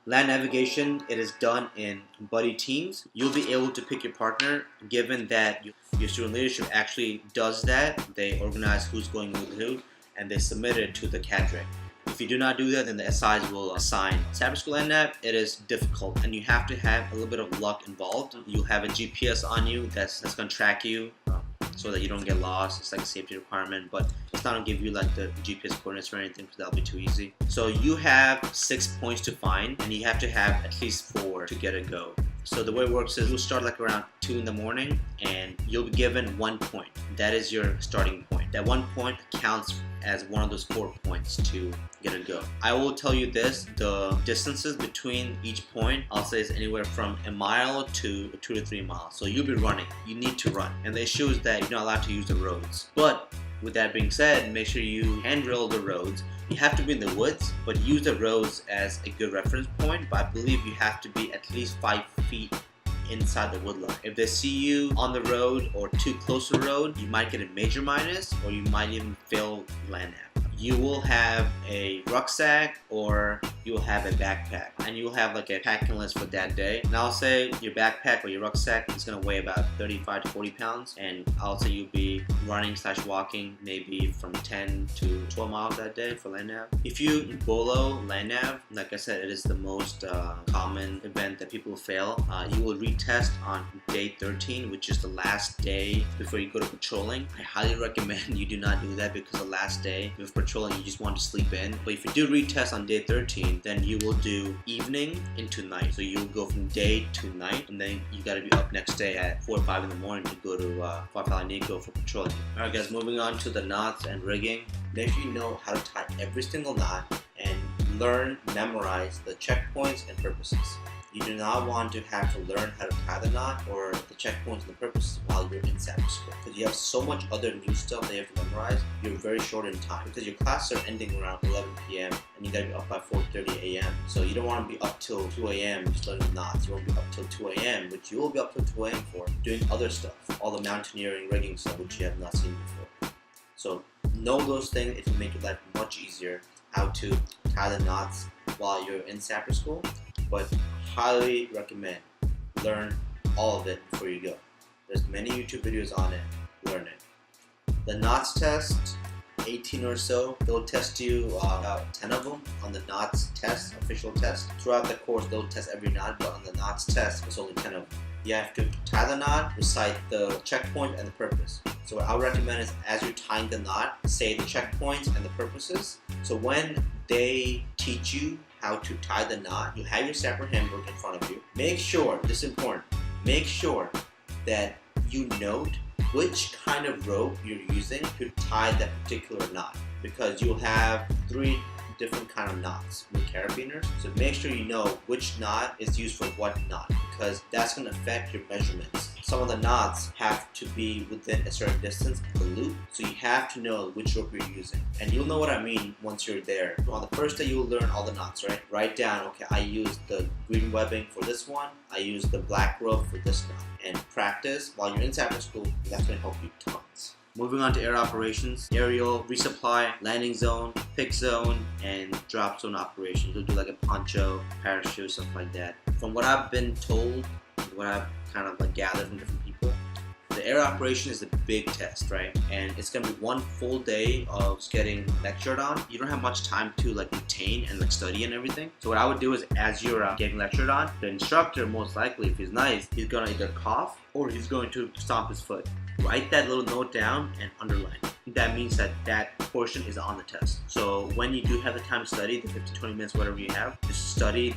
Land navigation, it is done in buddy teams. You'll be able to pick your partner given that your student leadership actually does that. They organize who's going with who and they submit it to the cadre. If you do not do that, then the SIs will assign. Sapper School NNAV, it is difficult and you have to have a little bit of luck involved. You'll have a GPS on you that's going to track you so that you don't get lost. It's like a safety requirement, but it's not going to give you like the GPS coordinates or anything because that'll be too easy. So you have 6 points to find and you have to have at least 4 to get a go. So the way it works is you'll start like around 2 in the morning and you'll be given 1 point. That is your starting point. That 1 point counts as one of those 4 points to get a go. I will tell you this, the distances between each point, I'll say is anywhere from a mile to 2 to 3 miles. So you'll be running, you need to run. And the issue is that you're not allowed to use the roads. But with that being said, make sure you handrail the roads. You have to be in the woods, but use the roads as a good reference point. But I believe you have to be at least 5 feet inside the woodline. If they see you on the road or too close to the road, you might get a major minus or you might even fail land nav. You will have a rucksack or you will have a backpack and you will have like a packing list for that day. And I'll say your backpack or your rucksack is going to weigh about 35 to 40 pounds and I'll say you'll be running / walking maybe from 10 to 12 miles that day for land nav. If you bolo land nav, like I said, it is the most common event that people fail. You will retest on day 13, which is the last day before you go to patrolling. I highly recommend you do not do that because the last day before patrolling you just want to sleep in. But if you do retest on day 13, then you will do evening into night. So you'll go from day to night and then you got to be up next day at 4 or 5 in the morning to go to Fort Nico for patrolling. Alright guys, moving on to the knots and rigging. Make sure you know how to tie every single knot and memorize the checkpoints and purposes. You do not want to have to learn how to tie the knot or the checkpoints and the purposes while you're in Sapper School. Because you have so much other new stuff that you have to memorize, you're very short in time. Because your classes are ending around 11 p.m. and you gotta be up by 4:30 a.m. So you don't want to be up till 2 a.m. just learning the knots. You want to be up till 2 a.m., which you will be up till 2 a.m. for doing other stuff. All the mountaineering, rigging stuff, which you have not seen before. So know those things. It will make your life much easier how to tie the knots while you're in Sapper School. But highly recommend learn all of it before you go. There's many YouTube videos on it. Learn it. The knots test, 18 or so. They'll test you about 10 of them on the knots test, official test. Throughout the course, they'll test every knot, but on the knots test, it's only 10 of them. You have to tie the knot, recite the checkpoint and the purpose. So what I would recommend is as you're tying the knot, say the checkpoints and the purposes. So when they teach you how to tie the knot, you have your Sapper handbook in front of you. Make sure, this is important, make sure that you note which kind of rope you're using to tie that particular knot, because you'll have 3 different kind of knots with carabiners. So make sure you know which knot is used for what knot, because that's going to affect your measurements. Some of the knots have to be within a certain distance of the loop, so you have to know which rope you're using. And you'll know what I mean once you're there. So on the first day, you'll learn all the knots, right? Write down, okay, I use the green webbing for this one, I use the black rope for this knot. And practice while you're in Sapper School, that's going to help you tons. Moving on to air operations, aerial, resupply, landing zone, pick zone, and drop zone operations. We'll do like a poncho, parachute, stuff like that. From what I've been told, what I've kind of like gathered from different people, the air operation is a big test, right? And it's gonna be 1 full day of getting lectured on. You don't have much time to like retain and like study and everything. So what I would do is as you're getting lectured on, the instructor most likely, if he's nice, he's gonna either cough or he's going to stomp his foot. Write that little note down and underline it. That means that that portion is on the test. So when you do have the time to study, the 15-20 minutes, whatever you have, just study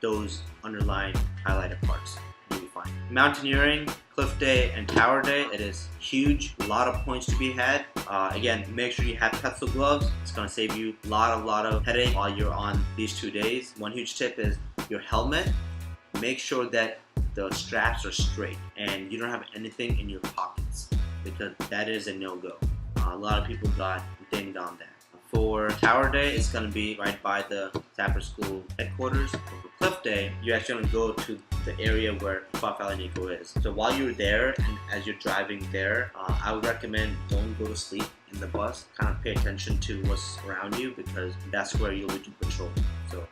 those underlined, highlighted parts. You'll be fine. Mountaineering, cliff day, and tower day, it is huge. A lot of points to be had. Again, make sure you have pencil gloves. It's going to save you a lot of headache while you're on these 2 days. One huge tip is your helmet. Make sure that the straps are straight and you don't have anything in your pockets, because that is a no-go. A lot of people got dinged on that. For tower day, it's going to be right by the Sapper School headquarters. For cliff day, you're actually going to go to the area where Fort Nico is. So while you're there and as you're driving there, I would recommend don't go to sleep in the bus. Kind of pay attention to what's around you, because that's where you'll be doing patrol. So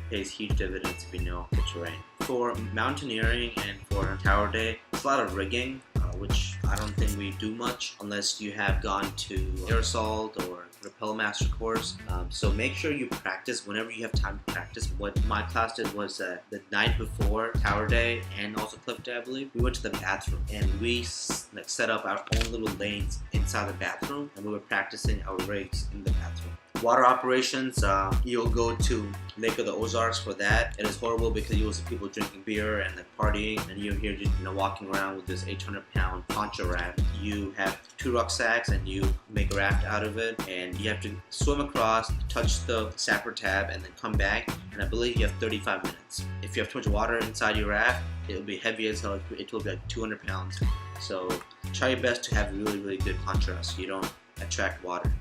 pays huge dividends if you know the terrain. For mountaineering and for tower day, it's a lot of rigging, which I don't think we do much unless you have gone to air assault or rappel master course. So make sure you practice whenever you have time to practice. What my class did was the night before tower day and also cliff day, I believe, we went to the bathroom and we set up our own little lanes inside the bathroom, and we were practicing our rigs in the bathroom. Water operations, you'll go to Lake of the Ozarks for that. It is horrible because you will see people drinking beer and partying, and you're here just walking around with this 800-pound poncho raft. You have 2 rucksacks and you make a raft out of it, and you have to swim across, touch the Sapper tab, and then come back. And I believe you have 35 minutes. If you have too much water inside your raft, it will be heavy as hell. It will be like 200 pounds. So try your best to have really good contrast so you don't attract water.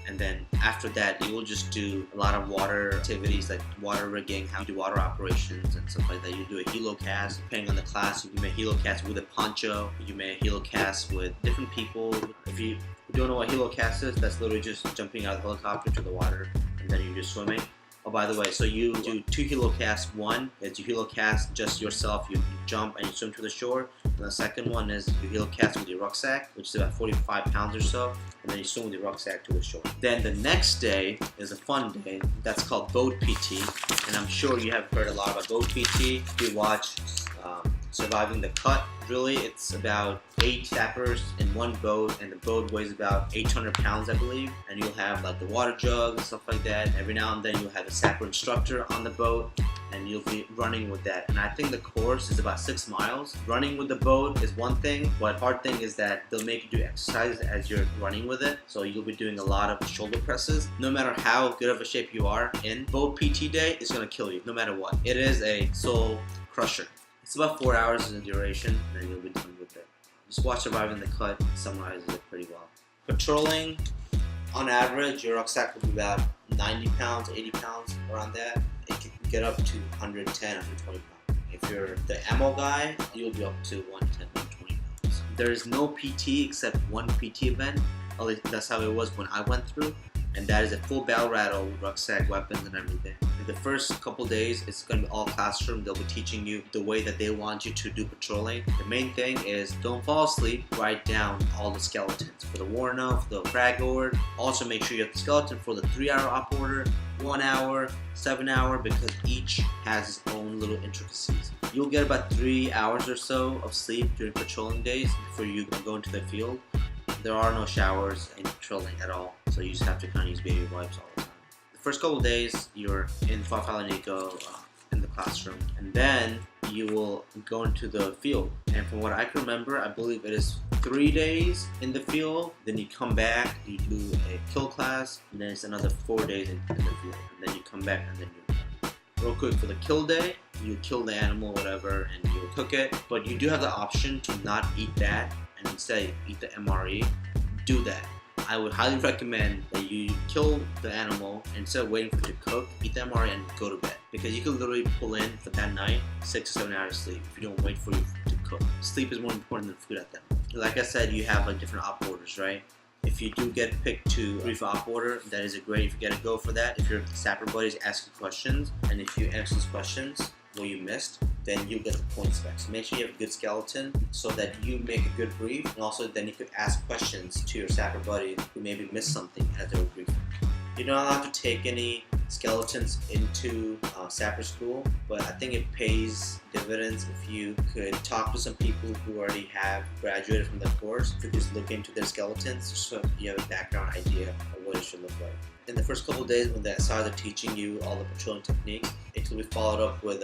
And then after that, you will just do a lot of water activities like water rigging, how you do water operations and stuff like that. You do a helo cast, depending on the class. You may helo cast with a poncho, you may helo cast with different people. If you don't know what helo cast is, that's literally just jumping out of the helicopter to the water and then you're just swimming. Oh, by the way, so you do 2 helo casts. One is you helo cast just yourself, you jump and you swim to the shore. And the second one is you helo cast with your rucksack, which is about 45 pounds or so, and then you swim with your rucksack to the shore. Then the next day is a fun day. That's called boat PT, and I'm sure you have heard a lot about boat PT. You watch Surviving the Cut. Really, it's about 8 sappers in one boat, and the boat weighs about 800 pounds, I believe. And you'll have like the water jug and stuff like that. Every now and then you'll have a sapper instructor on the boat, and you'll be running with that. And I think the course is about 6 miles. Running with the boat is one thing, but hard thing is that they'll make you do exercises as you're running with it. So you'll be doing a lot of shoulder presses. No matter how good of a shape you are in, boat PT day is gonna kill you, no matter what. It is a soul crusher. It's about 4 hours in duration, and then you'll be done with it. Just watch Surviving the Cut, it summarizes it pretty well. Patrolling, on average, your rucksack will be about 90 pounds, 80 pounds, around that. It can get up to 110, 120 pounds. If you're the ammo guy, you'll be up to 110, 120 pounds. There is no PT except one PT event. At least that's how it was when I went through. And that is a full battle rattle with rucksack, weapons, and everything. In the first couple days, it's going to be all classroom. They'll be teaching you the way that they want you to do patrolling. The main thing is don't fall asleep. Write down all the skeletons for the war note, for the frag order. Also make sure you have the skeleton for the 3-hour op order, 1 hour, 7 hour, because each has its own little intricacies. You'll get about 3 hours or so of sleep during patrolling days before you go into the field. There are no showers in patrolling at all, so you just have to kind of use baby wipes all the time. The first couple of days, you're in Falanico in the classroom, and then you will go into the field. And from what I can remember, I believe it is 3 days in the field, then you come back, you do a kill class, and then it's another 4 days in the field, and then you come back and then you're done. Real quick, for the kill day, you kill the animal, whatever, and you cook it, but you do have the option to not eat that and instead eat the MRE. Do that. I would highly recommend that you kill the animal and instead of waiting for it to cook, eat the MRE and go to bed, because you can literally pull in for that night 6 or 7 hours sleep if you don't wait for it to cook. Sleep is more important than food at that point. Like I said, you have like different op orders, right? If you do get picked to brief op order, that is a great if you get a go for that. If your sapper buddies ask you questions, and if you answer those questions what you missed, then you get the points back. So make sure you have a good skeleton so that you make a good brief, and also then you could ask questions to your sapper buddy who maybe missed something as they were briefing. You're not allowed to take any skeletons into sapper school, but I think it pays dividends if you could talk to some people who already have graduated from the course to just look into their skeletons so you have a background idea of what it should look like. In the first couple of days when the SIs are teaching you all the patrolling techniques, it will be followed up with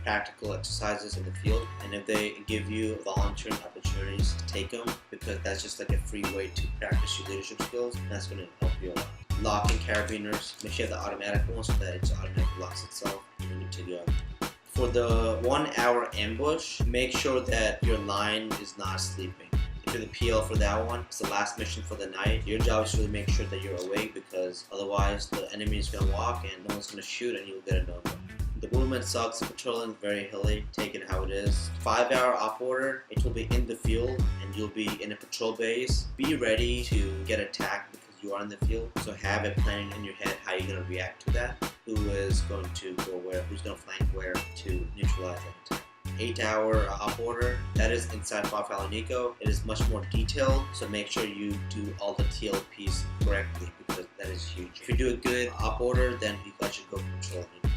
practical exercises in the field, and if they give you volunteering opportunities, take them, because that's just like a free way to practice your leadership skills, and that's going to help you a lot. Locking carabiners, make sure you have the automatic one so that it just automatically locks itself and you're good to go. For the 1 hour ambush, make sure that your line is not sleeping. If you're the PL for that one, it's the last mission for the night. Your job is to really make sure that you're awake, because otherwise the enemy is going to walk and no one's going to shoot and you'll get a no-go. The movement sucks, patrolling is very hilly, take it how it is. 5 hour op order, it will be in the field and you'll be in a patrol base. Be ready to get attacked because you are in the field, so have a plan in your head how you're going to react to that. who is going to go where, who's going to flank where to neutralize that attack. 8-hour op order, that is inside 5-file Nico. It is much more detailed, so make sure you do all the TLPs correctly because that is huge. If you do a good op order, then you guys should go control it.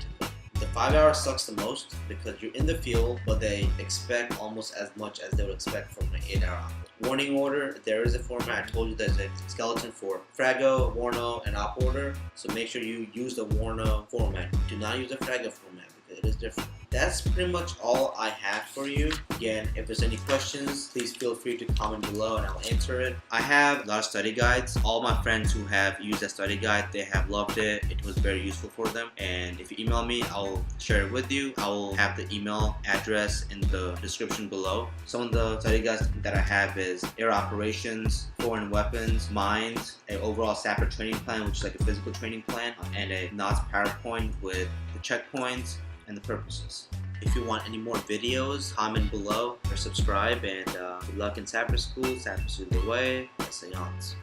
The 5-hour sucks the most because you're in the field, but they expect almost as much as they would expect from an 8-hour op order. Warning order, there is a format. I told you there's a skeleton for Frago, Warno, and op order, so make sure you use the Warno format. Do not use the Frago format because it is different. That's pretty much all I have for you. Again, if there's any questions, please feel free to comment below and I'll answer it. I have a lot of study guides. All my friends who have used that study guide, they have loved it. It was very useful for them. And if you email me, I'll share it with you. I will have the email address in the description below. Some of the study guides that I have is air operations, foreign weapons, mines, an overall Sapper training plan, which is like a physical training plan, and a NOTS PowerPoint with the checkpoints and the purposes. If you want any more videos, comment below or subscribe, and good luck in Sapper School. Sapper School the way. Seance.